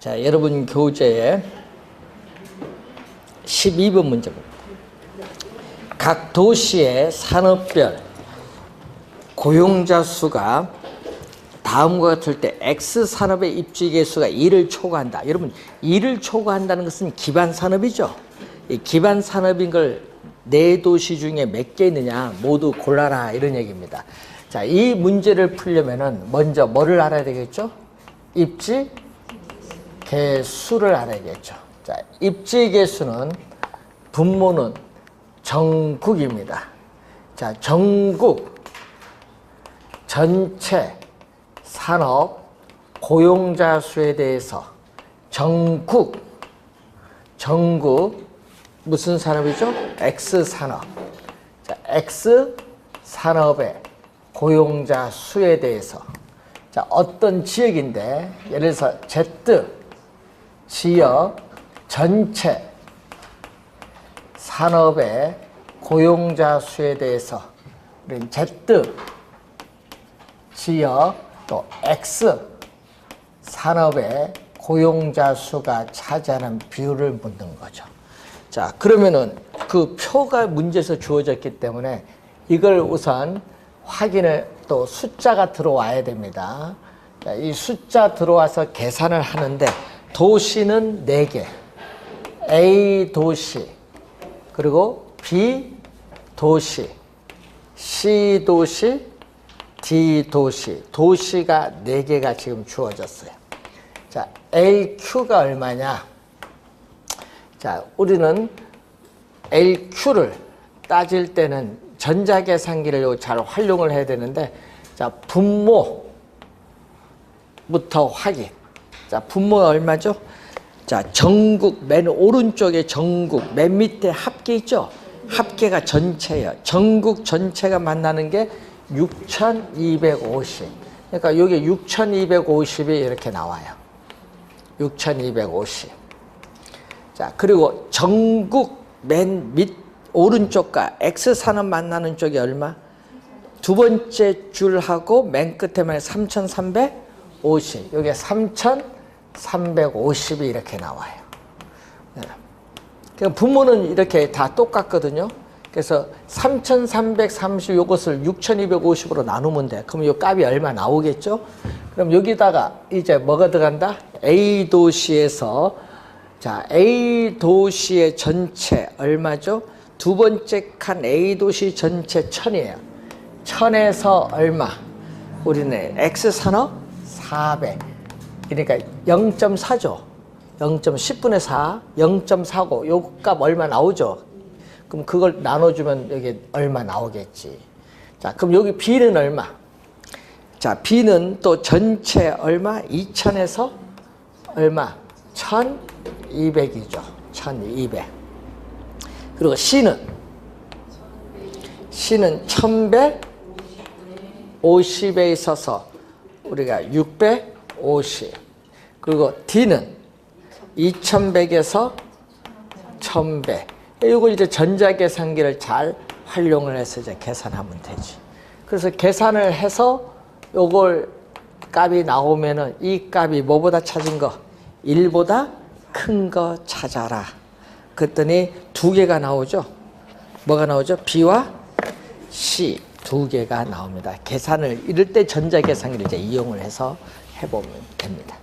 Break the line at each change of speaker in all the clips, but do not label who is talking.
자, 여러분 교재에 12번 문제입니다. 각 도시의 산업별 고용자 수가 다음과 같을 때 X산업의 입지 개수가 2를 초과한다. 여러분, 2를 초과한다는 것은 기반 산업이죠. 이 기반 산업인 걸 네 도시 중에 몇 개 있느냐 모두 골라라 이런 얘기입니다. 자, 이 문제를 풀려면은 먼저 뭐를 알아야 되겠죠? 입지 개수를 알아야겠죠. 자, 입지 개수는 분모는 전국입니다. 자, 전국 전체 산업 고용자 수에 대해서 전국 무슨 산업이죠? X산업. 자, X산업의 고용자 수에 대해서 자, 어떤 지역인데 예를 들어서 Z 지역 전체 산업의 고용자 수에 대해서 우리는 Z 지역 또 X 산업의 고용자 수가 차지하는 비율을 묻는 거죠. 자, 그러면은 그 표가 문제에서 주어졌기 때문에 이걸 우선 확인을 또 숫자가 들어와야 됩니다. 자, 이 숫자 들어와서 계산을 하는데 도시는 4개, A 도시, 그리고 B 도시, C 도시, D 도시, 도시가 4개가 지금 주어졌어요. 자, LQ가 얼마냐? 자, 우리는 LQ를 따질 때는 전자계산기를 잘 활용을 해야 되는데, 자, 분모부터 확인. 자, 분모가 얼마죠? 자, 전국 맨 오른쪽에 전국, 맨 밑에 합계 있죠? 합계가 전체예요. 전국 전체가 만나는 게 6,250. 그러니까 여기 6,250이 이렇게 나와요. 6,250. 자, 그리고 전국 맨 밑 오른쪽과 X산업 만나는 쪽이 얼마? 두 번째 줄하고 맨 끝에만 3,350. 여기 3,350이 이렇게 나와요. 네. 그러니까 분모는 이렇게 다 똑같거든요. 그래서 3,330 이것을 6,250으로 나누면 돼. 그럼 이 값이 얼마 나오겠죠? 그럼 여기다가 이제 뭐가 들어간다? A 도시에서 자, A 도시의 전체 얼마죠? 두 번째 칸 A 도시 전체 1,000이에요. 1,000에서 얼마? 우리는 X산업 400. 그러니까 0.4죠. 0.10분의 4, 0.49. 요 값 얼마 나오죠? 그럼 그걸 나눠주면 여기 얼마 나오겠지. 자, 그럼 여기 B는 얼마? 자, B는 또 전체 얼마? 2,000에서 얼마? 1,200이죠. 1,200. 그리고 C는 1,150에 있어서 우리가 650. 그리고 D는 2,100에서 1,100. 이걸 이제 전자계산기를 잘 활용을 해서 이제 계산하면 되지. 그래서 계산을 해서 요걸 값이 나오면은 이 값이 뭐보다 찾은 거? 1보다 큰 거 찾아라. 그랬더니 2개가 나오죠. 뭐가 나오죠? B와 C 2개가 나옵니다. 계산을 이럴 때 전자계산기를 이제 이용을 해서 해보면 됩니다.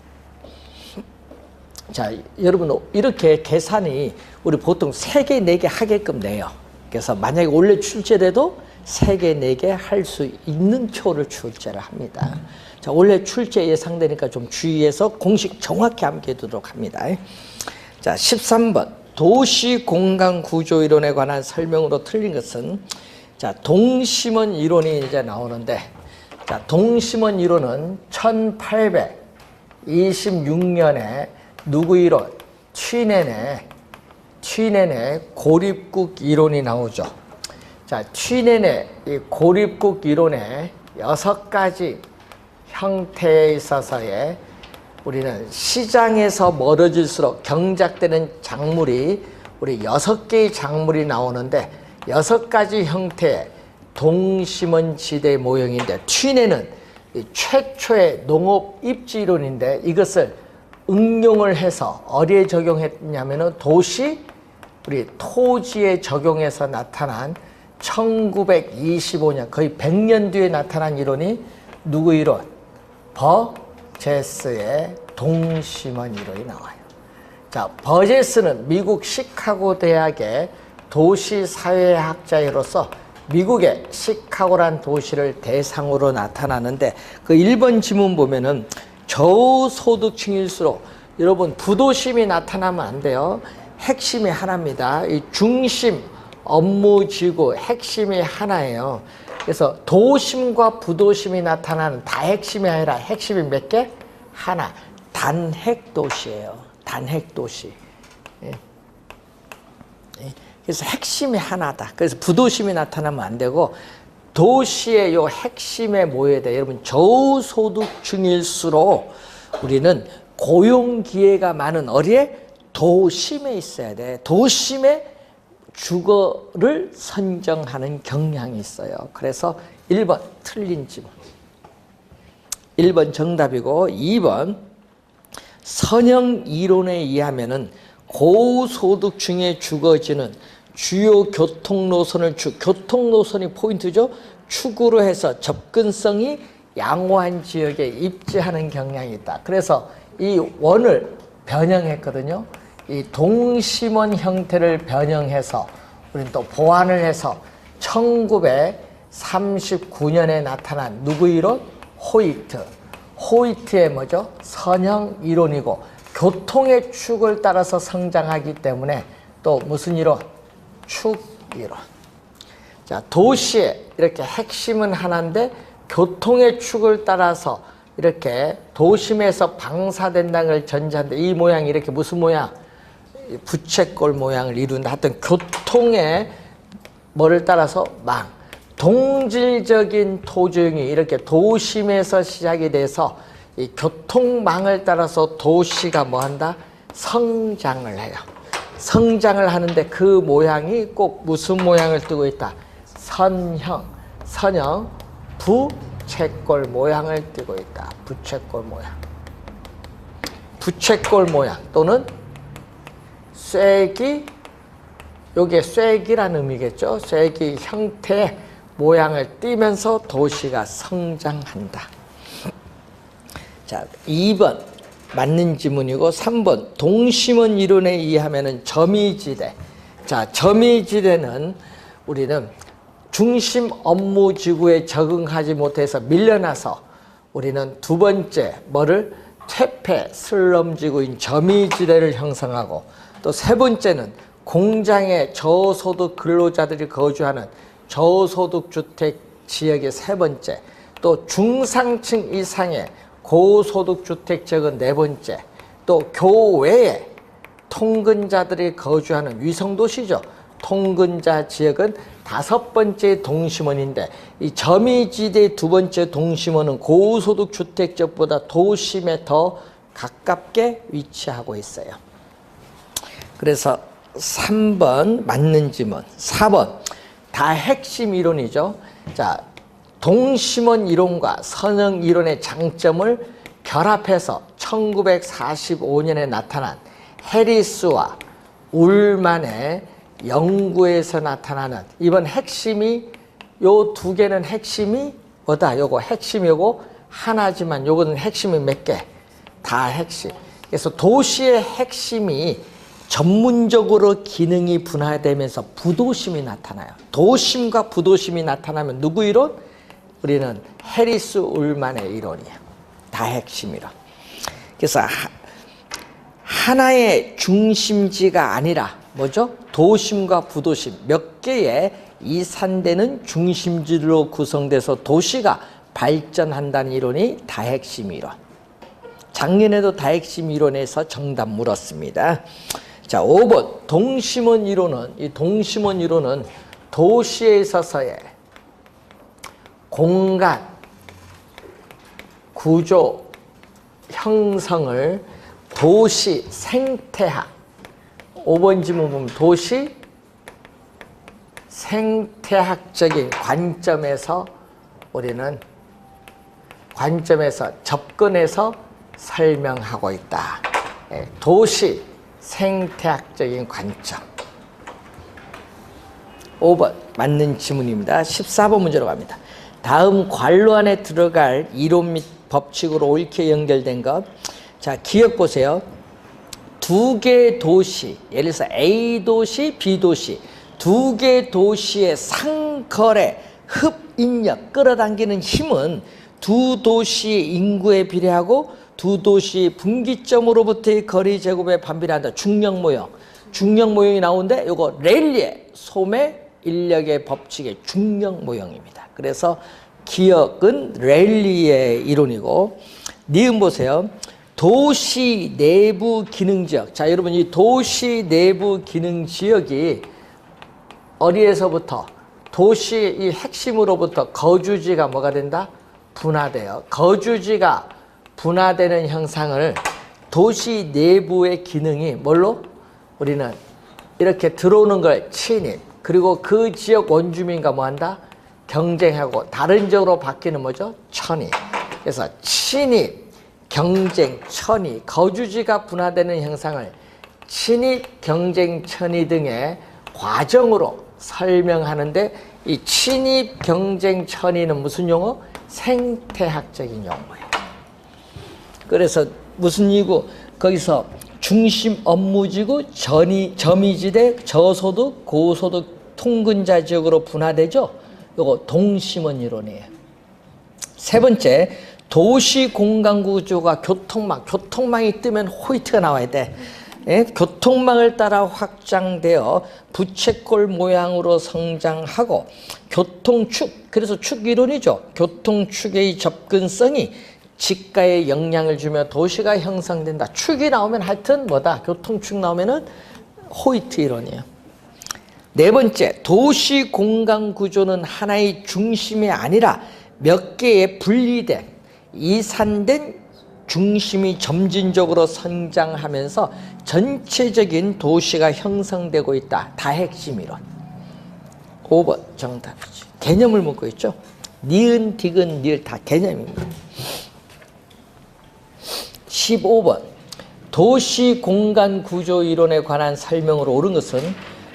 자, 여러분 이렇게 계산이 우리 보통 3개, 4개 하게끔 내요. 그래서 만약에 원래 출제돼도 3개, 4개 할 수 있는 표를 출제를 합니다. 자, 원래 출제 예상되니까 좀 주의해서 공식 정확히 암기하도록 합니다. 자, 13번. 도시공간구조이론에 관한 설명으로 틀린 것은 자, 동심원 이론이 이제 나오는데 자, 동심원 이론은 1826년에 누구 이론? 취넨의 고립국 이론이 나오죠. 자, 취넨의 이 고립국 이론의 6가지 형태에 있어서의 우리는 시장에서 멀어질수록 경작되는 작물이 우리 6개의 작물이 나오는데 6가지 형태의 동심원 지대 모형인데 취넨은 최초의 농업 입지 이론인데 이것을 응용을 해서 어디에 적용했냐면은 도시 우리 토지에 적용해서 나타난 1925년 거의 100년 뒤에 나타난 이론이 누구 이론? 버제스의 동심원 이론이 나와요. 자, 버제스는 미국 시카고 대학의 도시사회학자로서 미국의 시카고란 도시를 대상으로 나타나는데 그 1번 지문 보면은 저소득층일수록 여러분 부도심이 나타나면 안 돼요. 핵심이 하나입니다. 이 중심, 업무지구 핵심이 하나예요. 그래서 도심과 부도심이 나타나는 다핵심이 아니라 핵심이 몇 개? 하나. 단핵도시예요. 단핵도시. 예. 그래서 핵심이 하나다. 그래서 부도심이 나타나면 안 되고 도시의 요 핵심에 모여야 돼. 여러분 저소득층일수록 우리는 고용 기회가 많은 어디에? 도심에 있어야 돼. 도심에 주거를 선정하는 경향이 있어요. 그래서 1번 틀린 지문. 1번 정답이고 2번 선형 이론에 의하면은 고소득층에 주거지는 주요 교통노선을 교통노선이 포인트죠. 축으로 해서 접근성이 양호한 지역에 입지하는 경향이 있다. 그래서 이 원을 변형했거든요. 이 동심원 형태를 변형해서 우리는 또 보완을 해서 1939년에 나타난 누구 이론? 호이트. 호이트의 뭐죠? 선형 이론이고 교통의 축을 따라서 성장하기 때문에 또 무슨 이론? 축 이론. 자, 도시의 이렇게 핵심은 하나인데 교통의 축을 따라서 이렇게 도심에서 방사된다는 걸 전제한데 이 모양이 이렇게 무슨 모양? 부채꼴 모양을 이룬다. 하여튼 교통의 뭐를 따라서 망. 동질적인 토종이 이렇게 도심에서 시작이 돼서 이 교통망을 따라서 도시가 뭐한다? 성장을 해요. 성장을 하는데 그 모양이 꼭 무슨 모양을 띠고 있다? 선형, 부채꼴 모양을 띠고 있다. 부채꼴 모양. 부채꼴 모양 또는 쐐기, 요게 쐐기란 의미겠죠. 쐐기 형태의 모양을 띠면서 도시가 성장한다. 자, 2번 맞는 지문이고 3번 동심원 이론에 의하면은 점이지대. 자, 점이지대는 우리는 중심 업무지구에 적응하지 못해서 밀려나서 우리는 두 번째 뭐를 퇴폐 슬럼지구인 점이지대를 형성하고 또 세 번째는 공장의 저소득 근로자들이 거주하는 저소득 주택 지역의 세 번째, 또 중상층 이상의 고소득 주택 지역은 네 번째, 또 교외에 통근자들이 거주하는 위성도시죠. 통근자 지역은 다섯 번째 동심원인데 이 점이지대의 두 번째 동심원은 고소득 주택 지역보다 도심에 더 가깝게 위치하고 있어요. 그래서 3번 맞는 지문, 4번 다 핵심 이론이죠. 자, 동심원 이론과 선형 이론의 장점을 결합해서 1945년에 나타난 해리스와 울만의 연구에서 나타나는 이번 핵심이 요 두 개는 핵심이 뭐다? 요거 핵심이고 하나지만 요거는 핵심이 몇 개? 다 핵심. 그래서 도시의 핵심이 전문적으로 기능이 분화되면서 부도심이 나타나요. 도심과 부도심이 나타나면 누구 이론? 우리는 해리스 울만의 이론이에요. 다 핵심 이론. 그래서 하나의 중심지가 아니라 뭐죠? 도심과 부도심 몇 개의 이산되는 중심지로 구성돼서 도시가 발전한다는 이론이 다핵심 이론. 작년에도 다핵심 이론에서 정답 물었습니다. 자, 5번 동심원 이론은 이 동심원 이론은 도시에 있어서의 공간 구조 형성을 도시 생태학 5번 지문 보면 도시 생태학적인 관점에서 우리는 접근해서 설명하고 있다. 도시 생태학적인 관점. 5번 맞는 지문입니다. 14번 문제로 갑니다. 다음 관로 안에 들어갈 이론 및 법칙으로 옳게 연결된 것. 자, 기억 보세요. 두 개의 도시, 예를 들어서 A 도시, B 도시, 두 개의 도시의 상거래, 흡인력, 끌어당기는 힘은 두 도시의 인구에 비례하고 두 도시의 분기점으로부터의 거리 제곱에 반비례한다. 중력 모형. 중력 모형이 나오는데 이거 랠리의 소매 인력의 법칙의 중력 모형입니다. 그래서 기억은 랠리의 이론이고, 니은 보세요. 도시 내부 기능 지역. 자, 여러분 이 도시 내부 기능 지역이 어디에서부터 도시의 이 핵심으로부터 거주지가 뭐가 된다? 분화돼요. 거주지가 분화되는 형상을 도시 내부의 기능이 뭘로? 우리는 이렇게 들어오는 걸 침입, 그리고 그 지역 원주민과 뭐 한다? 경쟁하고 다른 지역으로 바뀌는 뭐죠? 천이. 그래서 침입, 경쟁, 천이, 거주지가 분화되는 형상을 침입, 경쟁, 천이 등의 과정으로 설명하는데, 이 침입, 경쟁, 천이는 무슨 용어? 생태학적인 용어예요. 그래서 무슨 이고 거기서 중심 업무지구, 점이지대, 저소득, 고소득, 통근자 지역으로 분화되죠. 이거 동심원 이론이에요. 세 번째, 도시 공간 구조가 교통망이 뜨면 호이트가 나와야 돼. 예? 교통망을 따라 확장되어 부채꼴 모양으로 성장하고 교통축, 그래서 축 이론이죠. 교통축의 접근성이 지가에 영향을 주며 도시가 형성된다. 축이 나오면 하여튼 뭐다? 교통축 나오면은 호이트 이론이에요. 네 번째, 도시 공간 구조는 하나의 중심이 아니라 몇 개의 분리된, 이산된 중심이 점진적으로 성장하면서 전체적인 도시가 형성되고 있다. 다핵심 이론. 5번 정답이지. 개념을 묻고 있죠. 니은, 디귿, 니을 다 개념입니다. 15번 도시 공간 구조 이론에 관한 설명으로 옳은 것은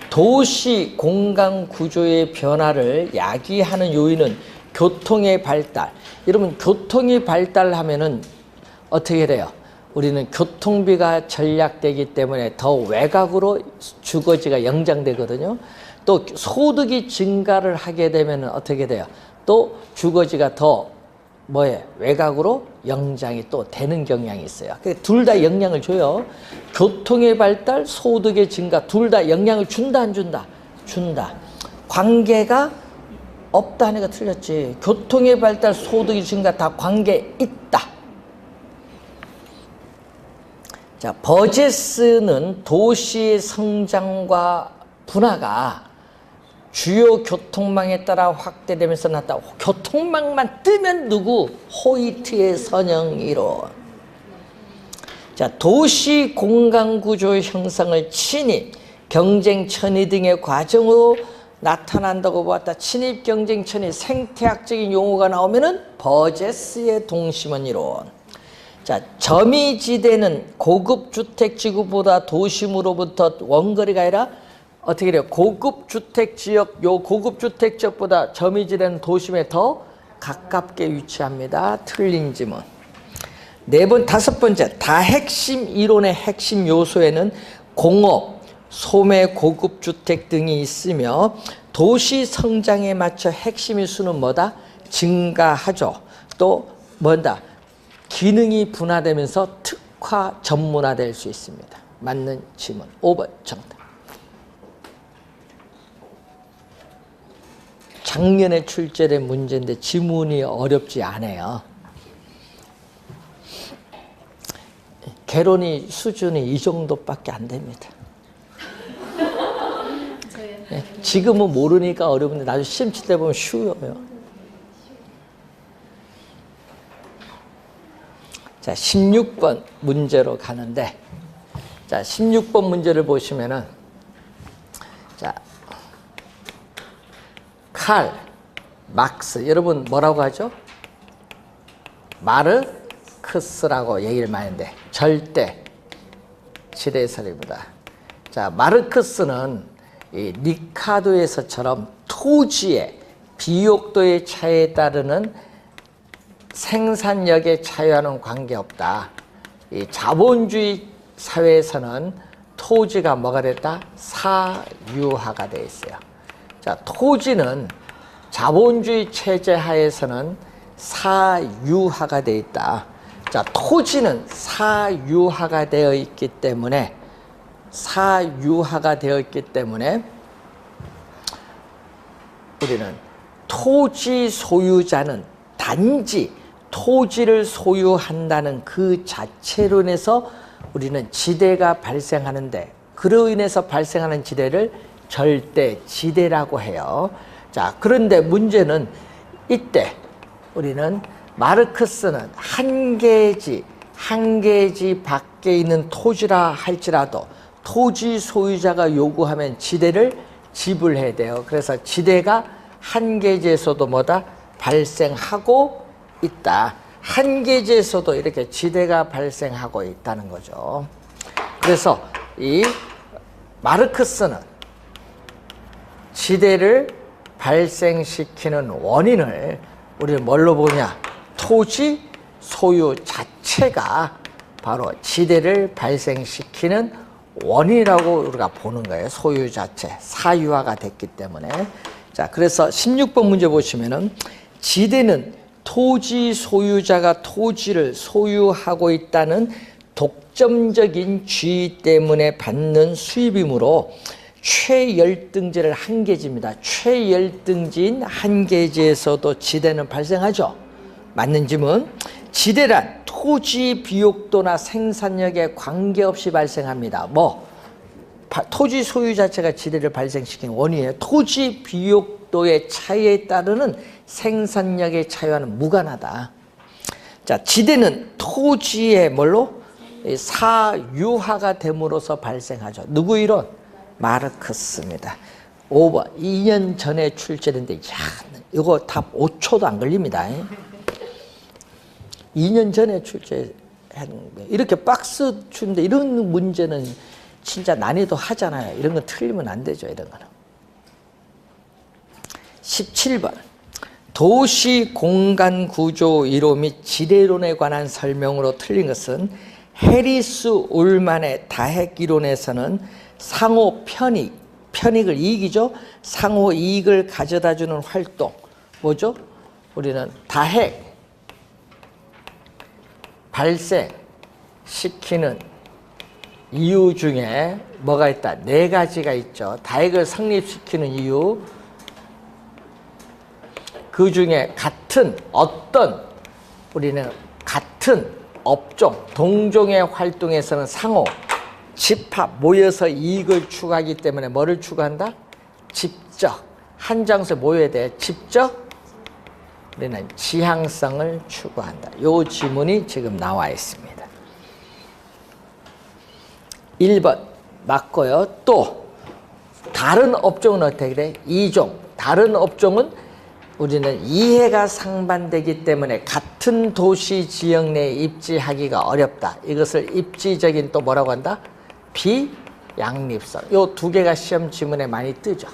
도시 공간 구조의 변화를 야기하는 요인은 교통의 발달. 여러분, 교통이 발달하면은 어떻게 돼요? 우리는 교통비가 절약되기 때문에 더 외곽으로 주거지가 연장되거든요. 또 소득이 증가를 하게 되면 어떻게 돼요? 또 주거지가 더 외곽으로 연장이 또 되는 경향이 있어요. 둘 다 영향을 줘요. 교통의 발달, 소득의 증가, 둘 다 영향을 준다, 안 준다? 준다. 관계가 없다 하니까 틀렸지. 교통의 발달, 소득의 증가 다 관계 있다. 자, 버제스는 도시의 성장과 분화가 주요 교통망에 따라 확대되면서 나타나. 교통망만 뜨면 누구? 호이트의 선형 이론. 자, 도시 공간 구조의 형성을 침입, 경쟁, 천이 등의 과정으로 나타난다고 보았다. 침입, 경쟁, 천이 생태학적인 용어가 나오면은 버제스의 동심원 이론. 자, 점이지대는 고급 주택 지구보다 도심으로부터 원거리가 아니라 어떻게 돼요? 고급 주택 지역, 요 고급 주택 지역보다 점이지대는 도심에 더 가깝게 위치합니다. 틀린 지문. 다섯 번째, 다핵심 이론의 핵심 요소에는 공업, 소매, 고급 주택 등이 있으며 도시 성장에 맞춰 핵심의 수는 뭐다? 증가하죠. 또 뭐다? 기능이 분화되면서 특화, 전문화될 수 있습니다. 맞는 지문. 5번 정답. 작년에 출제된 문제인데 지문이 어렵지 않아요. 개론이 수준이 이 정도밖에 안 됩니다. 네, 지금은 모르니까 어려운데 나중에 시험 칠 때 보면 쉬워요. 자, 16번 문제로 가는데, 자, 16번 문제를 보시면은, 자, 칼, 막스, 여러분 뭐라고 하죠? 마르크스라고 얘기를 많이 하는데, 절대, 지대설입니다. 자, 마르크스는 이 리카르도에서처럼 토지의 비옥도의 차이에 따르는 생산력의 차이와는 관계없다. 이 자본주의 사회에서는 토지가 뭐가 됐다? 사유화가 되어 있어요. 자, 토지는 자본주의 체제 하에서는 사유화가 되어 있다. 자, 토지는 사유화가 되어 있기 때문에 우리는 토지 소유자는 단지 토지를 소유한다는 그 자체로 인해서 우리는 지대가 발생하는데, 그로 인해서 발생하는 지대를 절대 지대라고 해요. 자, 그런데 문제는 이때 우리는 마르크스는 한 개지 밖에 있는 토지라 할지라도 토지 소유자가 요구하면 지대를 지불해야 돼요. 그래서 지대가 한 개지에서도 뭐다? 발생하고 있다. 한 개지에서도 이렇게 지대가 발생하고 있다는 거죠. 그래서 이 마르크스는 지대를 발생시키는 원인을 우리는 뭘로 보냐? 토지 소유 자체가 바로 지대를 발생시키는 원인이라고 우리가 보는 거예요. 소유 자체, 사유화가 됐기 때문에. 자, 그래서 16번 문제 보시면은 지대는 토지 소유자가 토지를 소유하고 있다는 독점적인 지위 때문에 받는 수입이므로 최열등지를 한 개지입니다. 최열등지인 한 개지에서도 지대는 발생하죠. 맞는 질문. 지대란 토지 비옥도나 생산력에 관계없이 발생합니다. 토지 소유 자체가 지대를 발생시키는 원인이에요. 토지 비옥도의 차이에 따르는 생산력의 차이와는 무관하다. 자, 지대는 토지의 뭘로? 사유화가 됨으로써 발생하죠. 누구 이론? 마르크스입니다. 5번. 2년 전에 출제했는데, 이거 답 5초도 안 걸립니다. 2년 전에 출제했는데, 이렇게 박스 주는데 이런 문제는 진짜 난이도 하잖아요. 이런 거 틀리면 안 되죠, 이런 거는. 17번. 도시 공간 구조 이론 및 지대론에 관한 설명으로 틀린 것은 해리스 울만의 다핵 이론에서는 상호 편익을 이익이죠. 상호 이익을 가져다주는 활동. 뭐죠? 우리는 다핵 발생시키는 이유 중에 뭐가 있다? 4가지가 있죠. 다핵을 성립시키는 이유. 그 중에 우리는 같은 업종, 동종의 활동에서는 상호, 집합, 모여서 이익을 추구하기 때문에 뭐를 추구한다? 집적. 한 장소에 모여야 돼. 집적. 우리는 지향성을 추구한다. 요 지문이 지금 나와 있습니다. 1번 맞고요. 또 다른 업종은 어떻게 그래? 2종. 다른 업종은 우리는 이해가 상반되기 때문에 같은 도시 지역 내에 입지하기가 어렵다. 이것을 입지적인 또 뭐라고 한다? 비양립성. 요 2개가 시험 지문에 많이 뜨죠.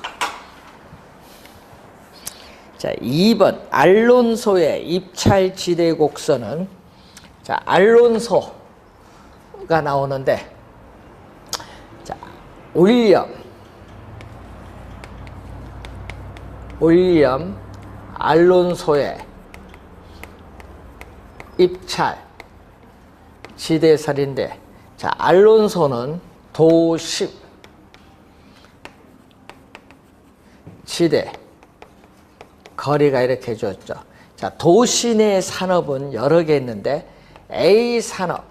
자, 2번 알론소의 입찰지대 곡선은, 자, 알론소가 나오는데, 자, 윌리엄 알론소의 입찰 지대설인데, 자, 알론소는 도심 지대 거리가 이렇게 줬죠. 자, 도시 내 산업은 여러 개 있는데 A산업에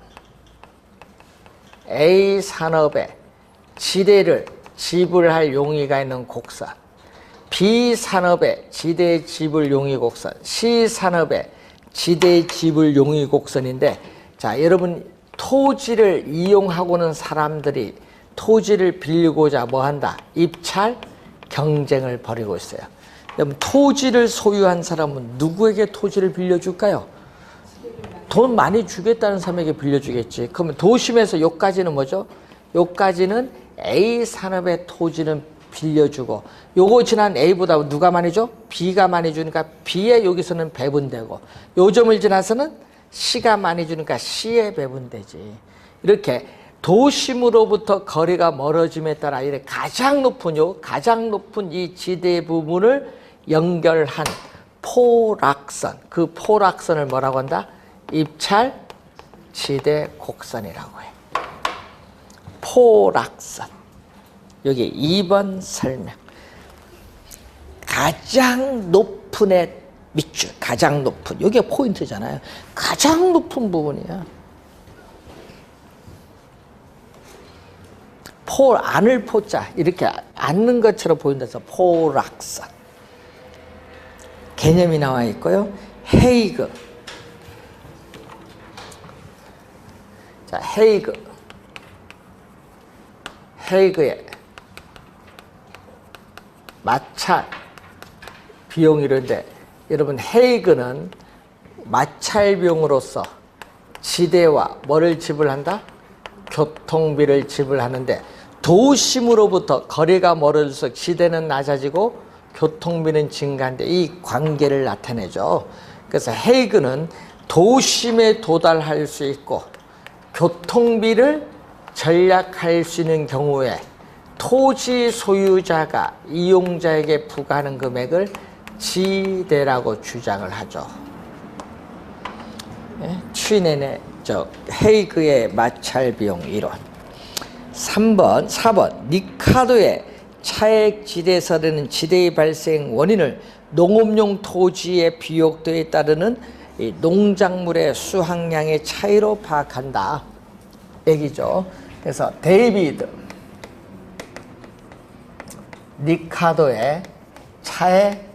지대를 지불할 용의가 있는 곡선, B산업에 지대 지불 용의 곡선, C산업에 지대 지불 용의 곡선인데, 자, 여러분 토지를 이용하고는 사람들이 토지를 빌리고자 뭐 한다? 입찰 경쟁을 벌이고 있어요. 그럼 토지를 소유한 사람은 누구에게 토지를 빌려줄까요? 돈 많이 주겠다는 사람에게 빌려주겠지. 그러면 도심에서 여기까지는 뭐죠? 요까지는 A 산업의 토지는 빌려주고, 요거 지난 A보다 누가 많이 줘? B가 많이 주니까 B에 여기서는 배분되고, 요 점을 지나서는 C가 많이 주니까 C에 배분되지. 이렇게 도심으로부터 거리가 멀어짐에 따라 이렇게 가장 높은 이 지대 부분을 연결한 포락선, 그 포락선을 뭐라고 한다? 입찰 지대 곡선이라고 해. 포락선. 여기 2번 설명. 가장 높은 애 밑줄, 가장 높은. 여기가 포인트잖아요. 가장 높은 부분이야. 포, 안을 포자. 이렇게 앉는 것처럼 보인다서 포락선. 개념이 나와 있고요. 헤이그. 자, 헤이그의 마찰 비용이런데, 여러분 헤이그는 마찰 비용으로서 지대와 뭐를 지불한다? 교통비를 지불하는데, 도심으로부터 거리가 멀어질수록 지대는 낮아지고 교통비는 증가하는데 이 관계를 나타내죠. 그래서 헤이그는 도심에 도달할 수 있고 교통비를 절약할 수 있는 경우에 토지 소유자가 이용자에게 부과하는 금액을 지대라고 주장을 하죠. 취내내 헤이그의 마찰 비용 이론. 4번 리카도의 차액 지대설에는 지대의 발생 원인을 농업용 토지의 비옥도에 따르는 이 농작물의 수확량의 차이로 파악한다 얘기죠. 그래서 데이비드 리카도의 차액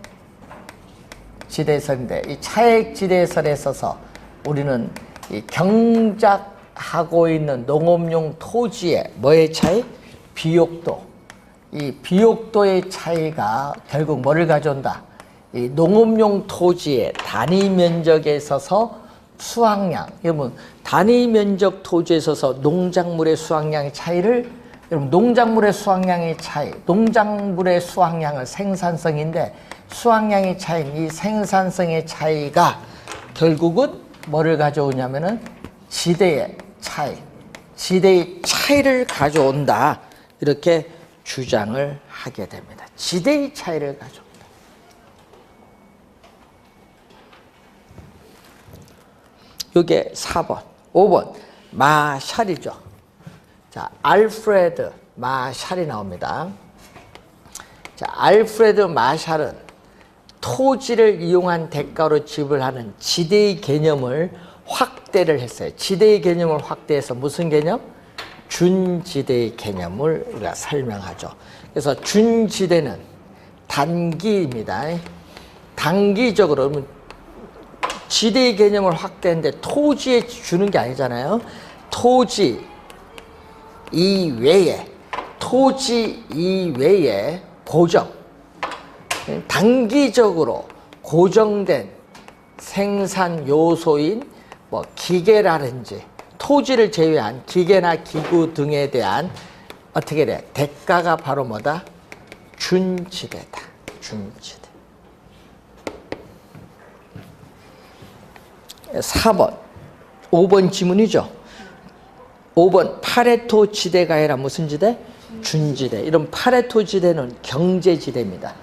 지대설인데, 이 차액 지대설에 있어서 우리는 이 경작하고 있는 농업용 토지의 뭐의 차이? 비옥도. 이 비옥도의 차이가 결국 뭐를 가져온다? 이 농업용 토지의 단위 면적에 있어서 수확량, 여러분 단위 면적 토지에 있어서 농작물의 수확량의 차이를, 여러분 농작물의 수확량의 차이, 농작물의 수확량은 생산성인데 수확량의 차이는 이 생산성의 차이가 결국은 뭐를 가져오냐면은 지대의 차이, 지대의 차이를 가져온다, 이렇게 주장을 하게 됩니다. 지대의 차이를 가져온다. 이게 4번. 5번 마샬이죠. 자, 알프레드 마샬이 나옵니다. 자, 알프레드 마샬은 토지를 이용한 대가로 지불하는 지대의 개념을 확대를 했어요. 지대의 개념을 확대해서 무슨 개념? 준지대의 개념을 우리가 설명하죠. 그래서 준지대는 단기입니다. 단기적으로 지대의 개념을 확대했는데 토지에 주는 게 아니잖아요. 토지 이외에 고정, 단기적으로 고정된 생산 요소인 뭐 기계라든지 토지를 제외한 기계나 기구 등에 대한 어떻게 돼? 대가가 바로 뭐다? 준지대다. 준지대. 4번, 5번 지문이죠. 5번 파레토 지대가 아니라 무슨 지대? 준지대. 이런 파레토 지대는 경제지대입니다.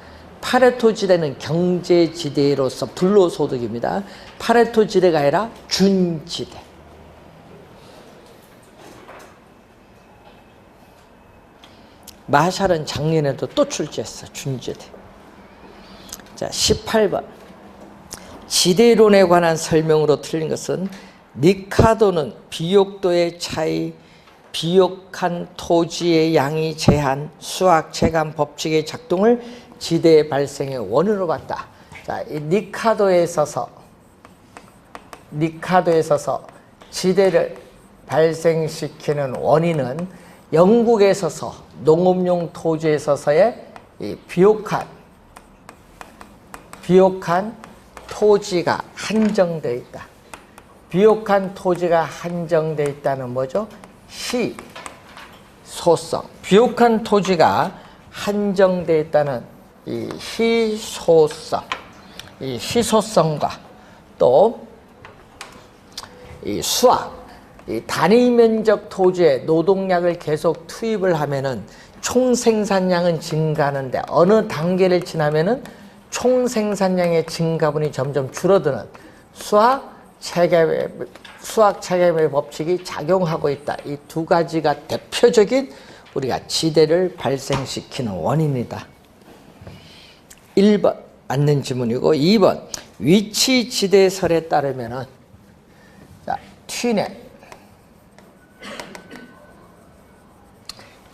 파레토 지대는 경제지대로서 불로소득입니다. 파레토 지대가 아니라 준지대. 마샬은 작년에도 또 출제했어. 준지대. 자, 18번. 지대론에 관한 설명으로 틀린 것은 리카도는 비옥도의 차이, 비옥한 토지의 양이 제한, 수학 체감 법칙의 작동을 지대 발생의 원인으로 봤다. 자, 이 리카도에 있어서 지대를 발생시키는 원인은 영국에 있어서 농업용 토지에 있어서의 이 비옥한 토지가 한정되어 있다. 비옥한 토지가 한정되어 있다는 뭐죠? 희소성. 비옥한 토지가 한정되어 있다는 이 희소성. 이 희소성과 또 이 수확, 이 단위 면적 토지에 노동력을 계속 투입을 하면은 총 생산량은 증가하는데 어느 단계를 지나면은 총 생산량의 증가분이 점점 줄어드는 수학 체감의 법칙이 작용하고 있다. 이 두 가지가 대표적인 우리가 지대를 발생시키는 원인이다. 1번 맞는 지문이고 2번 위치 지대설에 따르면은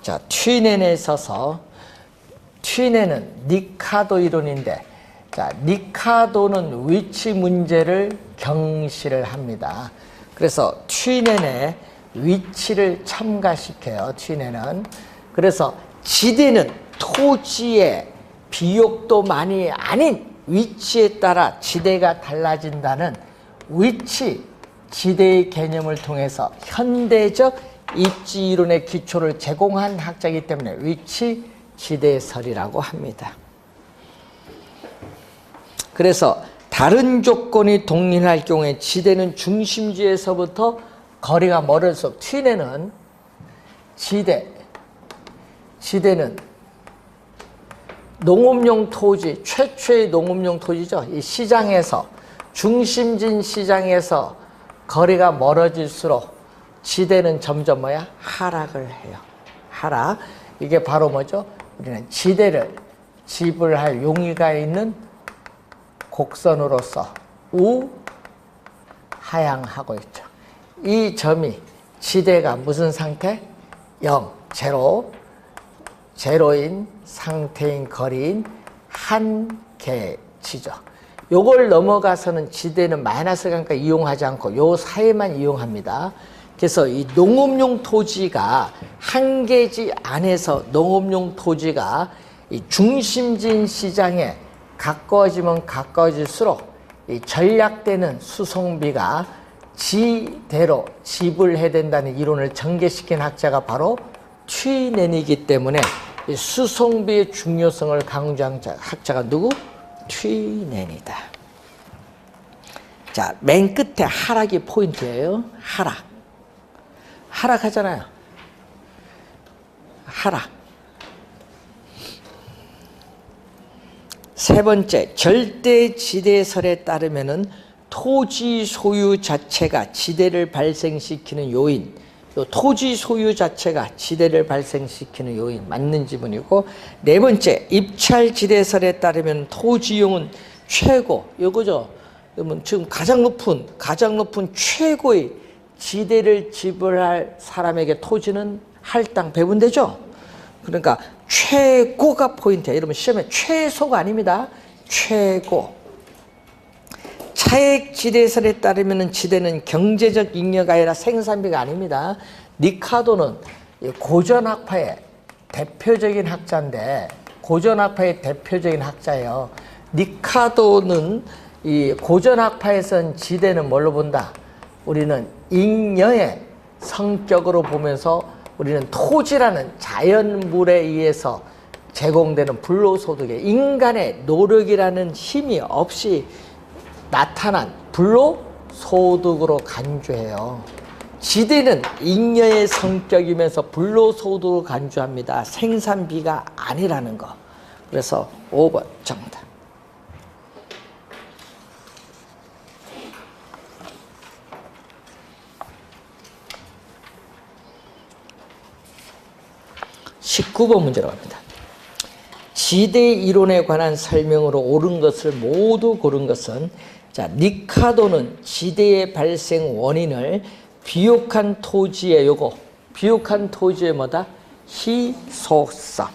자, 튀넨에 있어서 튀넨은 니카도 이론인데 자, 니카도는 위치 문제를 경시를 합니다. 그래서 튀넨의 위치를 첨가시켜요. 튀넨은. 그래서 지대는 토지의 비옥도 많이 아닌 위치에 따라 지대가 달라진다는 위치 지대의 개념을 통해서 현대적 입지 이론의 기초를 제공한 학자이기 때문에 위치 지대설이라고 합니다. 그래서 다른 조건이 동일할 경우에 지대는 중심지에서부터 거리가 멀을수록 튀넨은 지대는 농업용 토지, 최초의 농업용 토지죠. 이 시장에서 중심진 시장에서 거리가 멀어질수록 지대는 점점 하락을 해요. 하락. 이게 바로 뭐죠? 우리는 지대를 지불할 용의가 있는 곡선으로서 우하향하고 있죠. 이 점이 지대가 무슨 상태? 0, 제로인 상태인 거리인 한 개지죠. 요걸 넘어가서는 지대는 마이너스 가니까 이용하지 않고 요 사이만 이용합니다. 그래서 이 농업용 토지가 한 개지 안에서 농업용 토지가 이 중심진 시장에 가까워지면 가까워질수록 이 전략되는 수송비가 지대로 지불해야 된다는 이론을 전개시킨 학자가 바로 튀넨이기 때문에 이 수송비의 중요성을 강조한 학자가 누구? 튀넨이다. 자, 맨 끝에 하락이 포인트예요. 하락하잖아요. 하락. 세 번째, 절대지대설에 따르면은 토지 소유 자체가 지대를 발생시키는 요인, 토지 소유 자체가 지대를 발생시키는 요인 맞는 지문이고, 네 번째, 입찰지대설에 따르면 토지용은 최고, 요거죠. 그러면 지금 가장 높은 최고의 지대를 지불할 사람에게 토지는 할당 배분되죠. 그러니까 최고가 포인트야. 이러면 시험에 최소가 아닙니다. 최고. 차액지대설에 따르면 지대는 경제적 잉여가 아니라 생산비가 아닙니다. 니카도는 고전학파의 대표적인 학자인데, 고전학파의 대표적인 학자예요. 니카도는 이 고전학파에서는 지대는 뭘로 본다? 우리는 잉여의 성격으로 보면서 우리는 토지라는 자연물에 의해서 제공되는 불로소득에 인간의 노력이라는 힘이 없이 나타난 불로소득으로 간주해요. 지대는 잉여의 성격이면서 불로소득으로 간주합니다. 생산비가 아니라는 거. 그래서 5번 정답. (19번) 문제로 갑니다. 지대 이론에 관한 설명으로 옳은 것을 모두 고른 것은, 자, 니카도는 지대의 발생 원인을 비옥한 토지의 비옥한 토지의 뭐다? 희소성.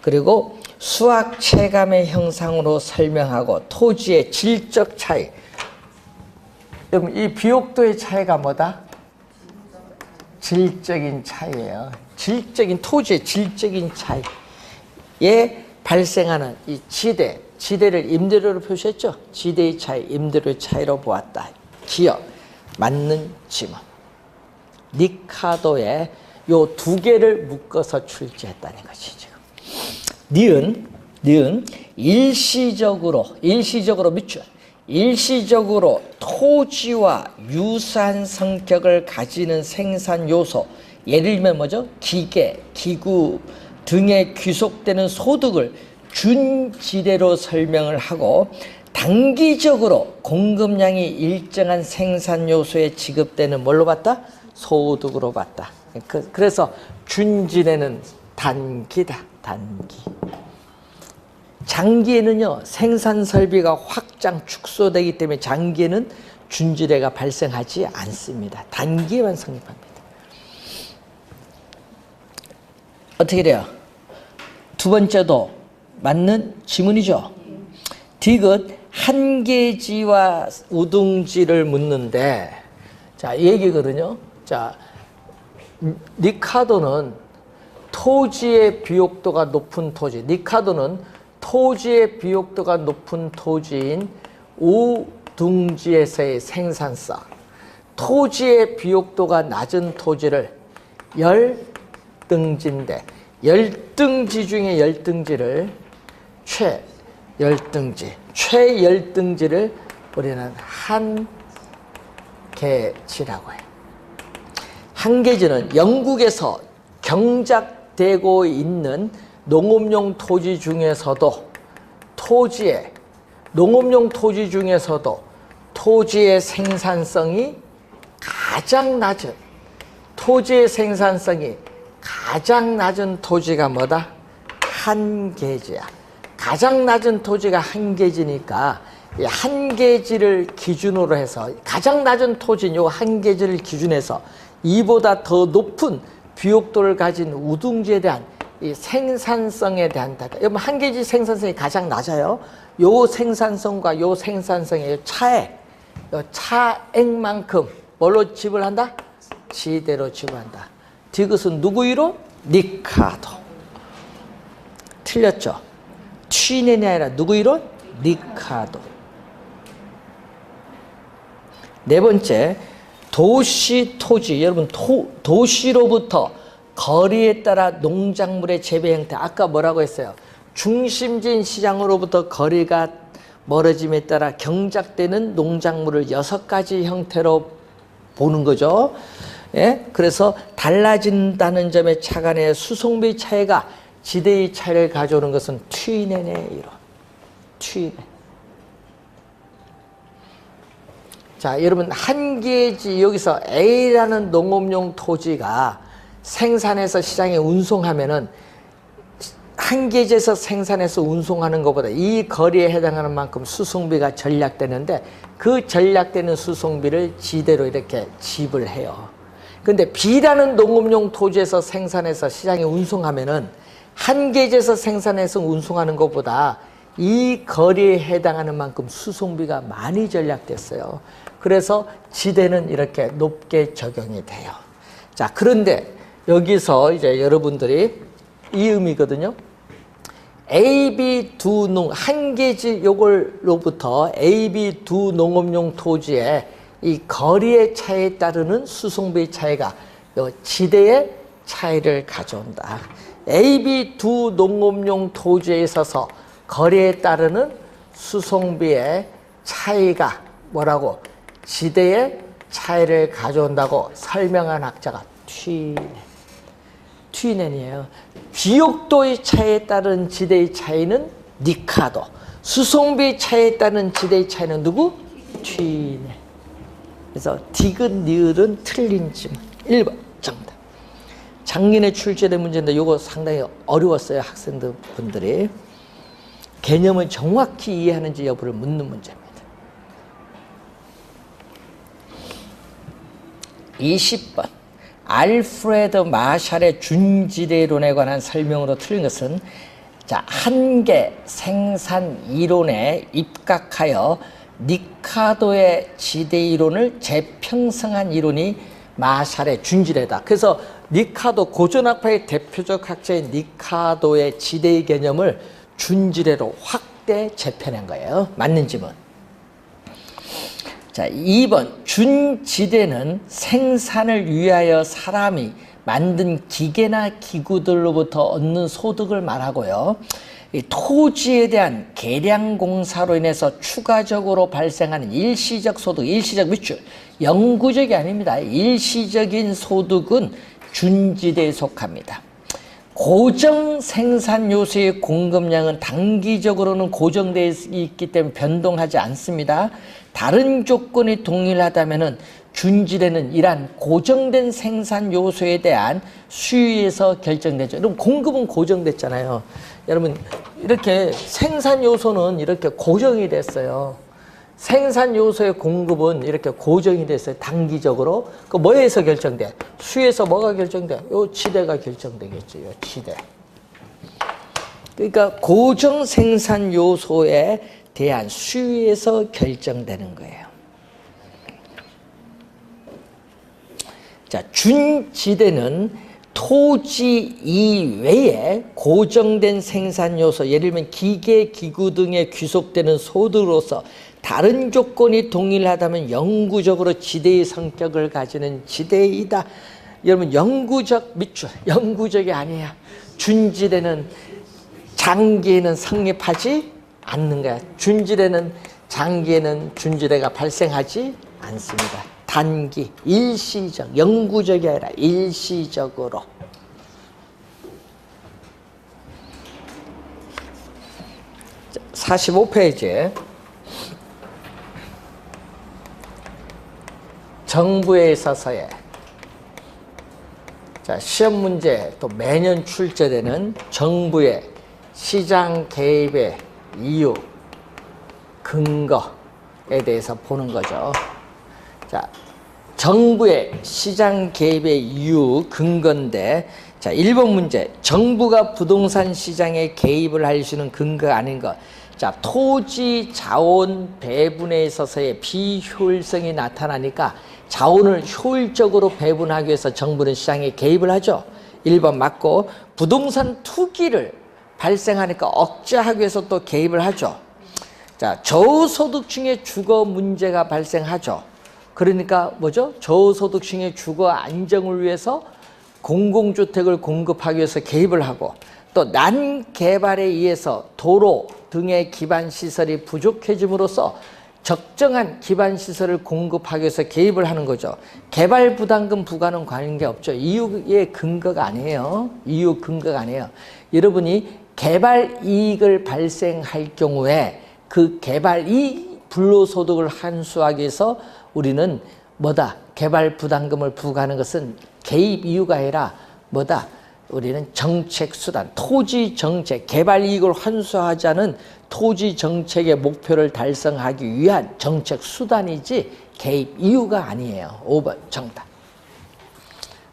그리고 수학 체감의 형상으로 설명하고 토지의 질적 차이. 그럼 이 비옥도의 차이가 뭐다? 질적인 차이예요. 토지의 질적인 차이에 발생하는 이 지대를 임대료로 표시했죠. 지대의 차이, 임대료의 차이로 보았다. 기억, 맞는 지문. 니카도의 요 두 개를 묶어서 출제했다는 것이 지금. 니은 일시적으로 밑줄. 일시적으로 토지와 유사한 성격을 가지는 생산 요소, 예를 들면 뭐죠? 기계, 기구 등에 귀속되는 소득을 준지대로 설명을 하고, 단기적으로 공급량이 일정한 생산 요소에 지급되는 뭘로 봤다? 소득으로 봤다. 그래서 준지대는 단기다. 단기. 장기에는요, 생산 설비가 확장, 축소되기 때문에 장기에는 준지대가 발생하지 않습니다. 단기에만 성립합니다. 어떻게 돼요? 두 번째도 맞는 지문이죠. 디귿 한계지와 우등지를 묻는데, 자, 이 얘기거든요. 자, 리카도는 토지의 비옥도가 높은 토지, 리카도는 토지의 비옥도가 높은 토지인 우둥지에서의 생산성, 토지의 비옥도가 낮은 토지를 열등지인데, 열등지 중에 열등지를 최열등지를 우리는 한계지라고 해요. 한계지는 영국에서 경작되고 있는 농업용 토지 중에서도 토지의 생산성이 가장 낮은 토지가 뭐다? 한계지야. 가장 낮은 토지가 한계지니까 이 한계지를 기준으로 해서, 가장 낮은 토지인 요 한계지를 기준해서 이보다 더 높은 비옥도를 가진 우둥지에 대한 이 생산성에 대한 다다. 여러분, 한계지 생산성이 가장 낮아요. 요 생산성과 요 생산성의 차액만큼 뭘로 지불한다? 지대로 지불한다. 디귿은 누구 이론? 리카도. 틀렸죠? 튀넨이 아니라 누구 이론? 리카도. 네 번째, 도시 토지. 여러분, 도시로부터 거리에 따라 농작물의 재배 형태. 아까 뭐라고 했어요? 중심지인 시장으로부터 거리가 멀어짐에 따라 경작되는 농작물을 6가지 형태로 보는 거죠. 예? 그래서 달라진다는 점에 차간의 수송비 차이가 지대의 차이를 가져오는 것은 튀넨의 이론. 튀넨. 자, 여러분, 한계지, 여기서 A라는 농업용 토지가 생산해서 시장에 운송하면은 한계지에서 생산해서 운송하는 것보다 이 거리에 해당하는 만큼 수송비가 절약되는데, 그 절약되는 수송비를 지대로 이렇게 지불해요. 근데 B라는 농업용 토지에서 생산해서 시장에 운송하면은 한계지에서 생산해서 운송하는 것보다 이 거리에 해당하는 만큼 수송비가 많이 절약됐어요. 그래서 지대는 이렇게 높게 적용이 돼요. 자, 그런데 여기서 이제 여러분들이 이 의미거든요. A, B 두 한계지 요걸로부터 A, B 두 농업용 토지의 이 거리의 차이에 따르는 수송비 차이가 요 지대의 차이를 가져온다. A, B 두 농업용 토지에 있어서 거리에 따르는 수송비의 차이가 뭐라고? 지대의 차이를 가져온다고 설명한 학자가 튀넨이에요. 비옥도의 차이에 따른 지대의 차이는 리카도, 수송비 차이에 따른 지대의 차이는 누구? 튀넨. 그래서 디귿, 니을은 틀린 지문. 1번 정답. 작년에 출제된 문제인데 이거 상당히 어려웠어요. 학생들 분들이 개념을 정확히 이해하는지 여부를 묻는 문제입니다. 20번. 알프레드 마샬의 준지대론에 관한 설명으로 틀린 것은, 자, 한계 생산 이론에 입각하여 리카도의 지대 이론을 재평성한 이론이 마샬의 준지대다. 그래서 리카도, 고전학파의 대표적 학자인 리카도의 지대의 개념을 준지대로 확대 재편한 거예요. 맞는 지문. 자, 2번. 준지대는 생산을 위하여 사람이 만든 기계나 기구들로부터 얻는 소득을 말하고요. 이 토지에 대한 개량 공사로 인해서 추가적으로 발생하는 일시적 소득, 일시적 밑줄, 영구적이 아닙니다. 일시적인 소득은 준지대에 속합니다. 고정 생산 요소의 공급량은 단기적으로는 고정되어 있기 때문에 변동하지 않습니다. 다른 조건이 동일하다면 준지대는 이러한 고정된 생산 요소에 대한 수요에서 결정되죠. 여러분 공급은 고정됐잖아요. 여러분 이렇게 생산 요소는 이렇게 고정이 됐어요. 생산 요소의 공급은 이렇게 고정이 됐어요. 단기적으로. 그 뭐에서 결정돼? 수에서 뭐가 결정돼? 요 지대가 결정되겠죠. 요 지대. 그러니까 고정 생산 요소에 대한 수에서 결정되는 거예요. 자, 준지대는 토지 이외에 고정된 생산 요소, 예를 들면 기계, 기구 등에 귀속되는 소득으로서 다른 조건이 동일하다면 영구적으로 지대의 성격을 가지는 지대이다. 여러분 영구적 밑줄, 영구적이 아니에요. 준지대는 장기에는 성립하지 않는 거야. 준지대는 장기에는 준지대가 발생하지 않습니다. 단기, 일시적, 영구적이 아니라 일시적으로. 자, 45페이지. 정부에 있어서의 자, 시험 문제 또 매년 출제되는 정부의 시장 개입의 이유, 근거에 대해서 보는 거죠. 자, 정부의 시장 개입의 이유, 근거인데, 자, 1번 문제. 정부가 부동산 시장에 개입을 할 수 있는 근거가 아닌 것. 자, 토지 자원 배분에 있어서의 비효율성이 나타나니까 자원을 효율적으로 배분하기 위해서 정부는 시장에 개입을 하죠. 1번 맞고, 부동산 투기를 발생하니까 억제하기 위해서 또 개입을 하죠. 자, 저소득층의 주거 문제가 발생하죠. 그러니까 뭐죠? 저소득층의 주거 안정을 위해서 공공주택을 공급하기 위해서 개입을 하고, 또 난개발에 의해서 도로 등의 기반시설이 부족해짐으로써 적정한 기반시설을 공급하기 위해서 개입을 하는 거죠. 개발부담금 부과는 관계없죠. 이유의 근거가 아니에요. 이유 근거가 아니에요. 여러분이 개발이익을 발생할 경우에 그 개발이익 불로소득을 환수하기 위해서 우리는 뭐다? 개발부담금을 부과하는 것은 개입 이유가 아니라 뭐다? 우리는 정책 수단, 토지 정책, 개발 이익을 환수하자는 토지 정책의 목표를 달성하기 위한 정책 수단이지 개입 이유가 아니에요. 5번 정답.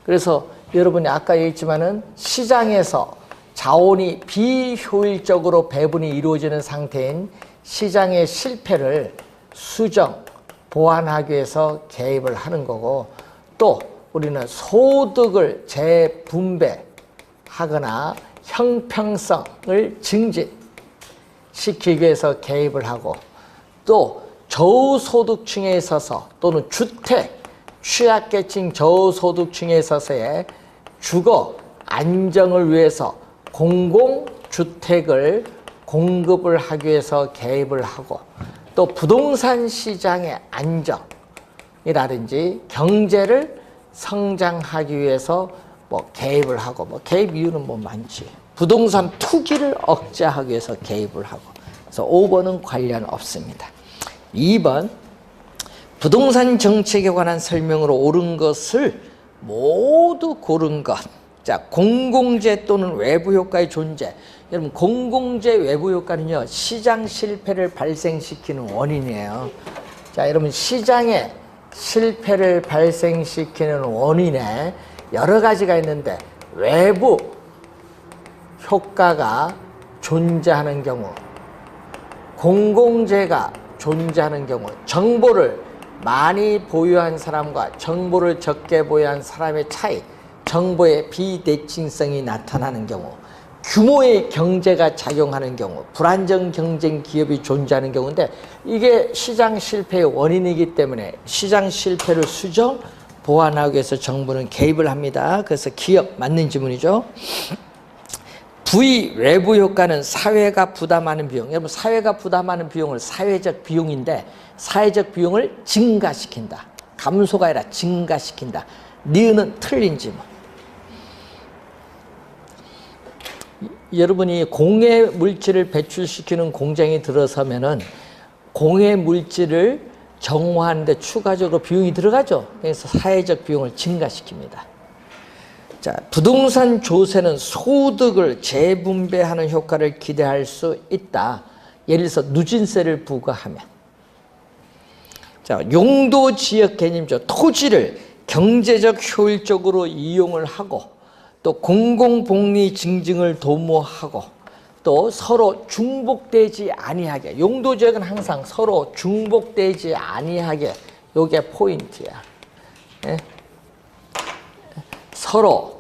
그래서 여러분이 아까 얘기했지만은 시장에서 자원이 비효율적으로 배분이 이루어지는 상태인 시장의 실패를 수정, 보완하기 위해서 개입을 하는 거고, 또 우리는 소득을 재분배하거나 형평성을 증진시키기 위해서 개입을 하고, 또 저소득층에 있어서 또는 주택, 취약계층 저소득층에 있어서의 주거 안정을 위해서 공공주택을 공급을 하기 위해서 개입을 하고, 또 부동산 시장의 안정이라든지 경제를 성장하기 위해서 뭐 개입을 하고, 뭐 개입 이유는 뭐 많지. 부동산 투기를 억제하기 위해서 개입을 하고. 그래서 5번은 관련 없습니다. 2번 부동산 정책에 관한 설명으로 옳은 것을 모두 고른 것. 자, 공공재 또는 외부 효과의 존재. 여러분 공공재 외부 효과는요, 시장 실패를 발생시키는 원인이에요. 자, 여러분 시장에 실패를 발생시키는 원인에 여러 가지가 있는데, 외부 효과가 존재하는 경우, 공공재가 존재하는 경우, 정보를 많이 보유한 사람과 정보를 적게 보유한 사람의 차이, 정보의 비대칭성이 나타나는 경우, 규모의 경제가 작용하는 경우, 불안정 경쟁 기업이 존재하는 경우인데, 이게 시장 실패의 원인이기 때문에 시장 실패를 수정, 보완하기 위해서 정부는 개입을 합니다. 그래서 기업 맞는 지문이죠. V 외부 효과는 사회가 부담하는 비용. 여러분 사회가 부담하는 비용을 사회적 비용인데 사회적 비용을 증가시킨다. 감소가 아니라 증가시킨다. 니은은 틀린 지문. 여러분이 공해 물질을 배출시키는 공장이 들어서면은 공해 물질을 정화하는데 추가적으로 비용이 들어가죠. 그래서 사회적 비용을 증가시킵니다. 자, 부동산 조세는 소득을 재분배하는 효과를 기대할 수 있다. 예를 들어서 누진세를 부과하면. 자, 용도 지역 개념이죠. 토지를 경제적 효율적으로 이용을 하고 또 공공복리 증진을 도모하고 또 서로 중복되지 아니하게. 용도 지역은 항상 서로 중복되지 아니하게. 요게 포인트야. 예? 서로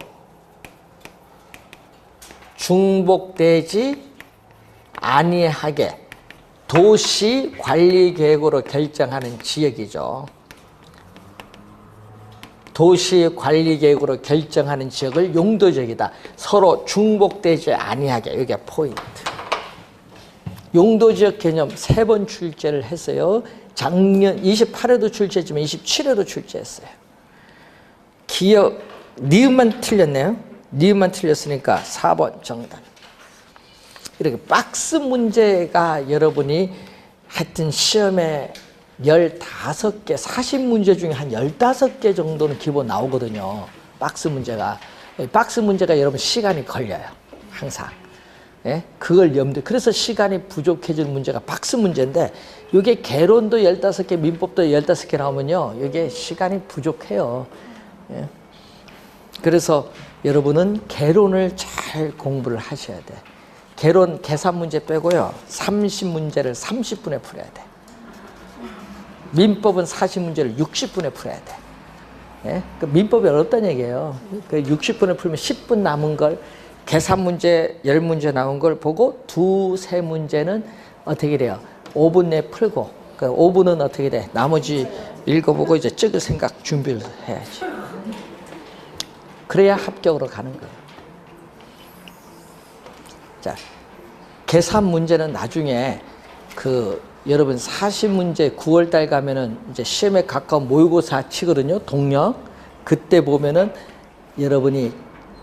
중복되지 아니하게 도시 관리 계획으로 결정하는 지역이죠. 도시 관리 계획으로 결정하는 지역을 용도 지역이다. 서로 중복되지 아니하게. 이게 포인트. 용도 지역 개념 3번 출제를 했어요. 작년 28회도 출제했지만 27회도 출제했어요. 기업 니은만 틀렸네요. 니은만 틀렸으니까 4번 정답. 이렇게 박스 문제가 여러분이 하여튼 시험에 15개, 40문제 중에 한 15개 정도는 기본 나오거든요. 박스 문제가. 박스 문제가 여러분 시간이 걸려요. 항상. 예? 그걸 염두에. 그래서 시간이 부족해지는 문제가 박스 문제인데 이게 개론도 15개, 민법도 15개 나오면요. 이게 시간이 부족해요. 예? 그래서 여러분은 개론을 잘 공부를 하셔야 돼. 개론 계산 문제 빼고요. 30문제를 30분에 풀어야 돼. 민법은 40문제를 60분에 풀어야 돼. 예? 그 민법이 어렵다는 얘기예요. 그 60분에 풀면 10분 남은 걸 계산 문제 10문제 나온 걸 보고 2-3문제는 어떻게 돼요? 5분 내에 풀고 그 5분은 어떻게 돼? 나머지 읽어보고 이제 찍을 생각 준비를 해야지. 그래야 합격으로 가는 거예요. 자, 계산 문제는 나중에 여러분 40문제 9월달 가면은 이제 시험에 가까운 모의고사 치거든요. 동력. 그때 보면은 여러분이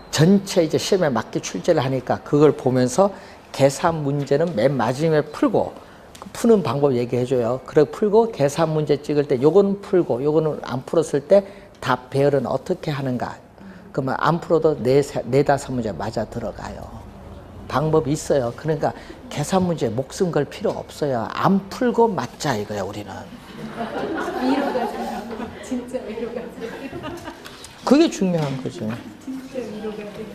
전체 이제 시험에 맞게 출제를 하니까 그걸 보면서 계산 문제는 맨 마지막에 풀고 푸는 방법 얘기해줘요. 그리고 풀고 계산 문제 찍을 때 요건 풀고 요거는 안 풀었을 때 답 배열은 어떻게 하는가. 그러면 안 풀어도 4-5문제 맞아 들어가요. 방법이 있어요. 그러니까 계산 문제에 목숨 걸 필요 없어요. 안 풀고 맞자 이거야 우리는.
위로가 돼요. 진짜 위로가 돼요.
그게 중요한 거죠.
진짜 위로가 돼요.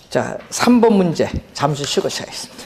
자, 3번 문제 잠시 쉬고 시작하겠습니다.